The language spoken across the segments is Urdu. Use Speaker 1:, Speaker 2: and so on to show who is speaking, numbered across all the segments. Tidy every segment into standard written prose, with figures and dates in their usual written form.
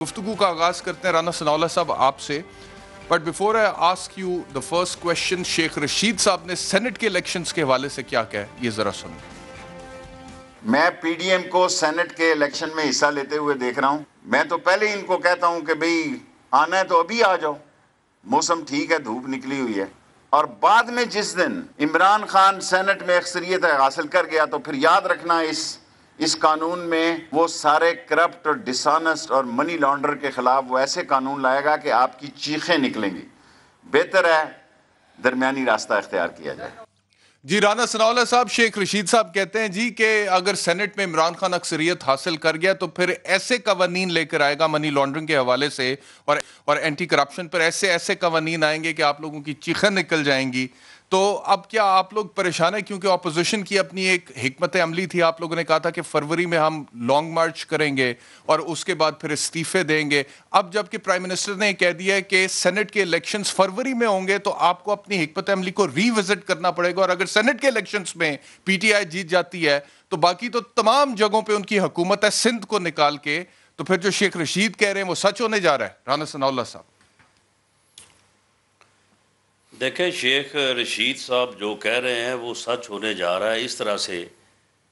Speaker 1: گفتگو کا آغاز کرتے ہیں رانا ثناءاللہ صاحب آپ سے. But before I ask you the first question, Sheikh Rashid صاحب نے سینٹ کے الیکشنز کے حوالے سے کیا کہا ہے یہ ذرا سنیں.
Speaker 2: میں پی ڈی ایم کو سینٹ کے الیکشن میں حصہ لیتے ہوئے دیکھ رہا ہوں. میں تو پہلے ان کو کہتا ہوں کہ بھئی آنا ہے تو ابھی آ جاؤ، موسم ٹھیک ہے، دھوپ نکلی ہوئی ہے. اور بعد میں جس دن عمران خان سینٹ میں اکثریت حاصل کر گیا تو پھر یاد رکھنا اس قانون میں وہ سارے کرپٹ اور ڈسانسٹ اور منی لانڈر کے خلاف وہ ایسے قانون لائے گا کہ آپ کی چیخیں نکلیں گی. بہتر ہے درمیانی راستہ اختیار کیا جائے.
Speaker 1: جی رانا ثناءاللہ صاحب، شیخ رشید صاحب کہتے ہیں جی کہ اگر سینٹ میں عمران خان اکثریت حاصل کر گیا تو پھر ایسے قوانین لے کر آئے گا منی لانڈرنگ کے حوالے سے اور اینٹی کرپشن پر ایسے قوانین آئیں گے کہ آپ لوگوں کی چیخیں نکل جائیں گی. تو اب کیا آپ لوگ پریشان ہیں؟ کیونکہ اپوزیشن کی اپنی ایک حکمت عملی تھی. آپ لوگوں نے کہا تھا کہ فروری میں ہم لانگ مارچ کریں گے اور اس کے بعد پھر استعفے دیں گے. اب جب کہ پرائم منسٹر نے کہہ دیا ہے کہ سینٹ کے الیکشنز فروری میں ہوں گے تو آپ کو اپنی حکمت عملی کو ری وزٹ کرنا پڑے گا. اور اگر سینٹ کے الیکشنز میں پی ٹی آئی جیت جاتی ہے تو باقی تو تمام جگہوں پہ ان کی حکومت ہے سندھ کو نکال کے. تو پھر جو شیخ رشید کہہ رہے ہیں وہ سچ ہونے جا رہا ہے رانا ثناءاللہ صاحب؟
Speaker 3: دیکھیں، شیخ رشید صاحب جو کہہ رہے ہیں وہ سچ ہونے جا رہا ہے اس طرح سے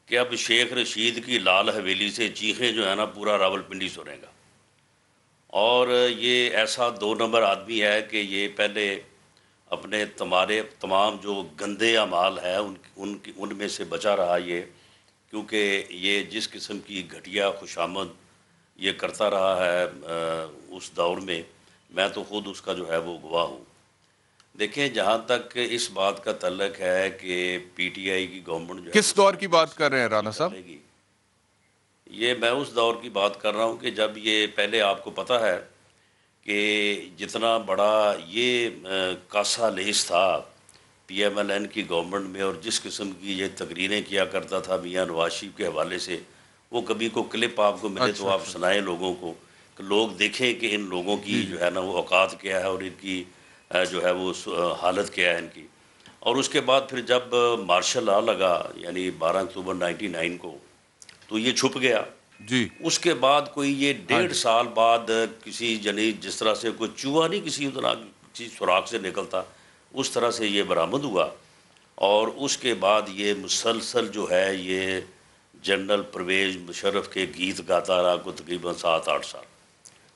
Speaker 3: کہ اب شیخ رشید کی لال حویلی سے چیخیں جو ہے نا پورا راولپنڈی سنے گا. اور یہ ایسا 2 نمبر آدمی ہے کہ یہ پہلے اپنے تمام جو گندے اعمال ہیں ان میں سے بچا رہا یہ، کیونکہ یہ جس قسم کی گھٹیا خوشامد یہ کرتا رہا ہے اس دور میں تو خود اس کا جو ہے وہ گواہ ہوں. دیکھیں، جہاں تک اس بات کا تعلق ہے کہ پی ٹی آئی کی گورنمنٹ جو
Speaker 1: کس دور کی بات کر رہے ہیں رانا صاحب؟
Speaker 3: یہ میں اس دور کی بات کر رہا ہوں کہ جب یہ پہلے آپ کو پتہ ہے کہ جتنا بڑا یہ کاسا لیس تھا پی ایم ایل این کی گورنمنٹ میں، اور جس قسم کی یہ تقریریں کیا کرتا تھا میاں نواز شریف کے حوالے سے، وہ کبھی کو کلپ آپ کو ملے تو آپ سنائیں لوگوں کو کہ لوگ دیکھیں کہ ان لوگوں کی جو ہے نا وہ اوقات کیا ہے اور ان کی جو ہے وہ حالت کیا ہے ان کی. اور اس کے بعد پھر جب مارشل لا لگا یعنی 12 اکتوبر 99 کو تو یہ چھپ گیا.
Speaker 1: جی
Speaker 3: اس کے بعد کوئی یہ 1.5 سال بعد کسی جس طرح سے کوئی چوہا نہیں کسی سوراخ سے نکلتا، اس طرح سے یہ برآمد ہوا. اور اس کے بعد یہ مسلسل جو ہے یہ جنرل پرویز مشرف کے گیت گاتا رہا کو تقریباً 7-8 سال.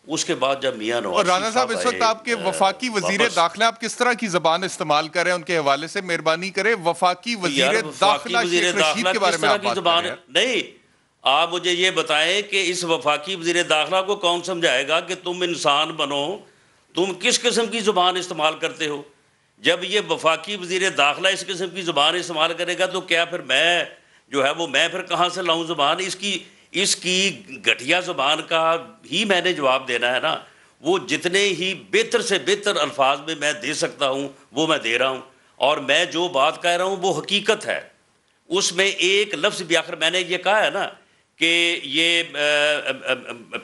Speaker 3: اس کے بعد جب میاں نواز
Speaker 1: اور رانا صاحب اس وقت آپ کے وفاقی وزیر داخلہ، آپ کس طرح کی زبان استعمال کر رہے ہیں ان کے حوالے سے؟ مہربانی کریں، وفاقی وزیر داخلہ شیخ رشید کے بارے میں آپ بات کر رہے ہیں.
Speaker 3: نہیں، آپ مجھے یہ بتائیں کہ اس وفاقی وزیر داخلہ کو کون سمجھائے گا کہ تم انسان بنو، تم کس قسم کی زبان استعمال کرتے ہو؟ جب یہ وفاقی وزیر داخلہ اس قسم کی زبان استعمال کرے گا تو کیا پھر میں جو ہے وہ میں پھر کہاں سے لاؤں زبان؟ اس کی گھٹیا زبان کا ہی میں نے جواب دینا ہے نا. وہ جتنے ہی بہتر سے بہتر الفاظ میں دے سکتا ہوں وہ میں دے رہا ہوں. اور میں جو بات کہہ رہا ہوں وہ حقیقت ہے. اس میں ایک لفظ بھی آخر میں نے یہ کہا ہے نا کہ یہ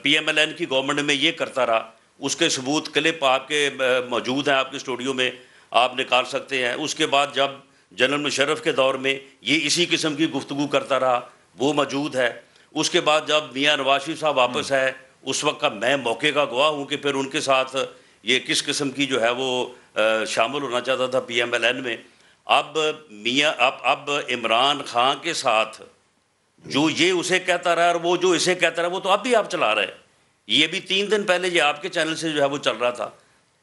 Speaker 3: پی ایم ایل این کی گورنمنٹ میں یہ کرتا رہا، اس کے ثبوت کلپ آپ کے موجود ہیں، آپ کے اسٹوڈیو میں آپ نکال سکتے ہیں. اس کے بعد جب جنرل مشرف کے دور میں یہ اسی قسم کی گفتگو کرتا رہا وہ موجود ہے. اس کے بعد جب میاں نواز شریف صاحب واپس ہے اس وقت کا میں موقع کا گواہ ہوں کہ پھر ان کے ساتھ یہ کس قسم کی جو ہے وہ شامل ہونا چاہتا تھا پی ایم ایل این میں. اب عمران خان کے ساتھ جو یہ اسے کہتا رہا اور وہ جو اسے کہتا رہا وہ تو اب بھی آپ چلا رہے ہیں. یہ بھی 3 دن پہلے یہ آپ کے چینل سے جو ہے وہ چل رہا تھا.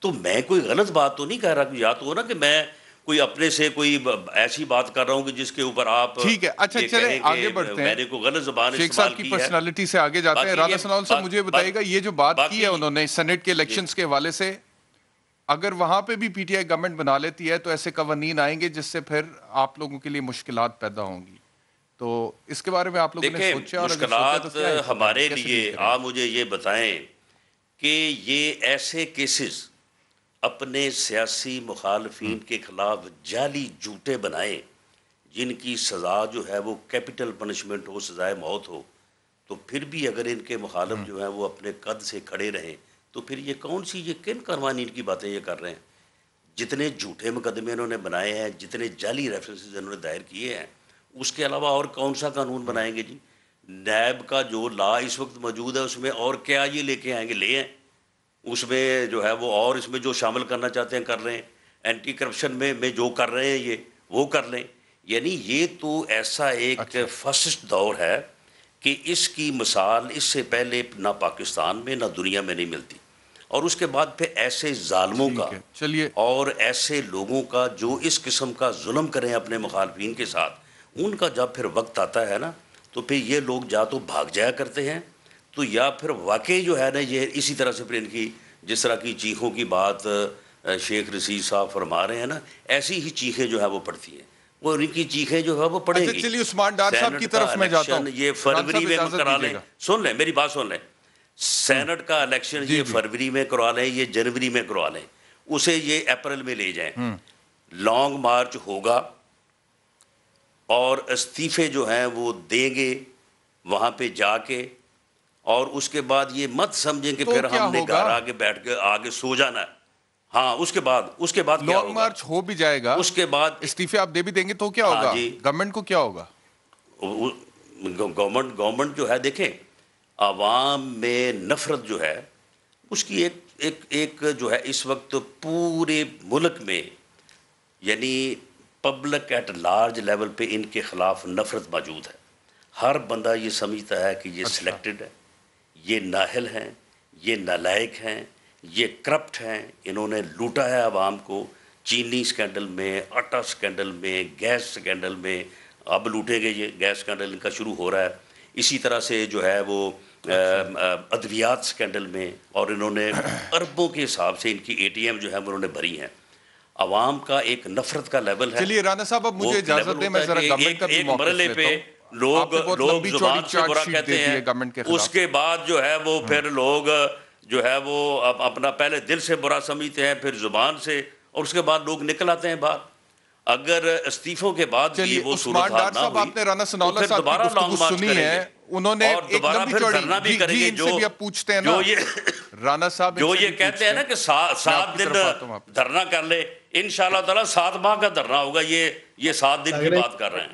Speaker 3: تو میں کوئی غلط بات تو نہیں کہہ رہا، یا تو ہو نا کہ میں کوئی اپنے سے کوئی ایسی بات کر رہا ہوں کہ جس کے اوپر آپ
Speaker 1: ٹھیک ہے. اچھا چلیں آگے بڑھتے ہیں،
Speaker 3: میں نے کوئی غلط زبان
Speaker 1: شیخ صاحب کی پرسنالٹی سے آگے جاتے ہیں. رانا ثناءاللہ صاحب مجھے بتائیے گا یہ جو بات کی ہے انہوں نے سینٹ کے الیکشنز کے حوالے سے، اگر وہاں پہ بھی پی ٹی آئی گورنمنٹ بنا لیتی ہے تو ایسے قوانین آئیں گے جس سے پھر آپ لوگوں کے لیے مشکلات پیدا ہوں گی. تو اس کے بارے میں آپ لوگوں نے سوچا؟ اور
Speaker 3: مشکلات ہمارے لیے آپ مجھے یہ بتائیں کہ یہ ایسے کیسز اپنے سیاسی مخالفین کے خلاف جعلی جھوٹے بنائیں جن کی سزا جو ہے وہ کیپٹل پنشمنٹ ہو، سزائے موت ہو، تو پھر بھی اگر ان کے مخالف جو ہیں وہ اپنے قد سے کھڑے رہیں تو پھر یہ کون سی یہ کن قوانین کی باتیں یہ کر رہے ہیں؟ جتنے جھوٹے مقدمے انہوں نے بنائے ہیں، جتنے جعلی ریفرنسز انہوں نے دائر کیے ہیں، اس کے علاوہ اور کون سا قانون بنائیں گے جی؟ نیب کا جو لا اس وقت موجود ہے اس میں اور کیا یہ لے کے آئیں گے؟ لے آئیں، اس میں جو ہے وہ اور اس میں جو شامل کرنا چاہتے ہیں کر رہے ہیں، اینٹی کرپشن میں جو کر رہے ہیں یہ وہ کر لیں. یعنی یہ تو ایسا ایک فاسسٹ دور ہے کہ اس کی مثال اس سے پہلے نہ پاکستان میں نہ دنیا میں نہیں ملتی. اور اس کے بعد پھر ایسے ظالموں کا اور ایسے لوگوں کا جو اس قسم کا ظلم کریں اپنے مخالفین کے ساتھ، ان کا جب پھر وقت آتا ہے نا تو پھر یہ لوگ یا تو بھاگ جایا کرتے ہیں تو یا پھر واقعی جو ہے نا یہ اسی طرح سے پھر ان کی جس طرح کی چیخوں کی بات شیخ رشید صاحب فرما رہے ہیں نا، ایسی ہی چیخیں جو ہے وہ پڑتی ہیں، وہ ان کی چیخیں جو ہے وہ پڑیں گی.
Speaker 1: چلیے عثمان ڈار صاحب کی طرف میں جاتا ہوں.
Speaker 3: یہ فروری میں کرا لیں، سن لیں میری بات سن لیں. سینٹ کا الیکشن یہ فروری میں کروا لیں، یہ جنوری میں کروا لیں، اسے یہ اپریل میں لے جائیں. لانگ مارچ ہوگا اور استعفے جو ہیں وہ دیں گے وہاں پہ جا کے، اور اس کے بعد یہ مت سمجھیں کہ پھر ہم نے گھر آگے بیٹھ کے آگے سو جانا ہے. ہاں اس کے بعد کیا ہوگا؟
Speaker 1: لانگ مارچ ہو بھی جائے گا، اس کے بعد استعفے آپ دے بھی دیں گے تو کیا ہوگا؟ گورنمنٹ کو کیا ہوگا؟
Speaker 3: گورنمنٹ جو ہے دیکھیں عوام میں نفرت جو ہے اس کی ایک جو ہے اس وقت پورے ملک میں، یعنی پبلک ایٹ لارج لیول پہ ان کے خلاف نفرت موجود ہے. ہر بندہ یہ سمجھتا ہے کہ یہ سلیکٹڈ ہے، یہ نااہل ہیں، یہ نالائق ہیں، یہ کرپٹ ہیں، انہوں نے لوٹا ہے عوام کو. چینی سکینڈل میں، آٹا سکینڈل میں، گیس سکینڈل میں، اب لوٹے گئے. یہ گیس سکینڈل ان کا شروع ہو رہا ہے. اسی طرح سے جو ہے وہ ادویات سکینڈل میں، اور انہوں نے اربوں کے حساب سے ان کی اے ٹی ایم جو ہے انہوں نے بھری ہیں. عوام کا ایک نفرت کا لیول ہے.
Speaker 1: چلیے رانا صاحب اب مجھے اجازت دیں، میں ذرا گورنمنٹ کا بھی موقف
Speaker 3: مرحلے پہ لوگ زبان سے برا کہتے ہیں، اس کے بعد جو ہے وہ پھر لوگ جو ہے وہ اپنا پہلے دل سے برا سمجھتے ہیں، پھر زبان سے، اور اس کے بعد لوگ نکل آتے ہیں باہر. اگر استعفوں کے بعد بھی وہ صورتحال نہ ہوئی
Speaker 1: آپ نے رانا ثناء اللہ
Speaker 3: تو
Speaker 1: صاحب کی گفتگو سنی ہے، انہوں نے
Speaker 3: اور دوبارہ پھر دھرنا بھی کریں گے. جو
Speaker 1: رانا صاحب
Speaker 3: جو یہ کہتے ہیں نا کہ 7 دن دھرنا کر لے، انشاءاللہ تعالیٰ 7 ماہ کا دھرنا ہوگا. یہ 7 دن کی بات کر رہے ہیں.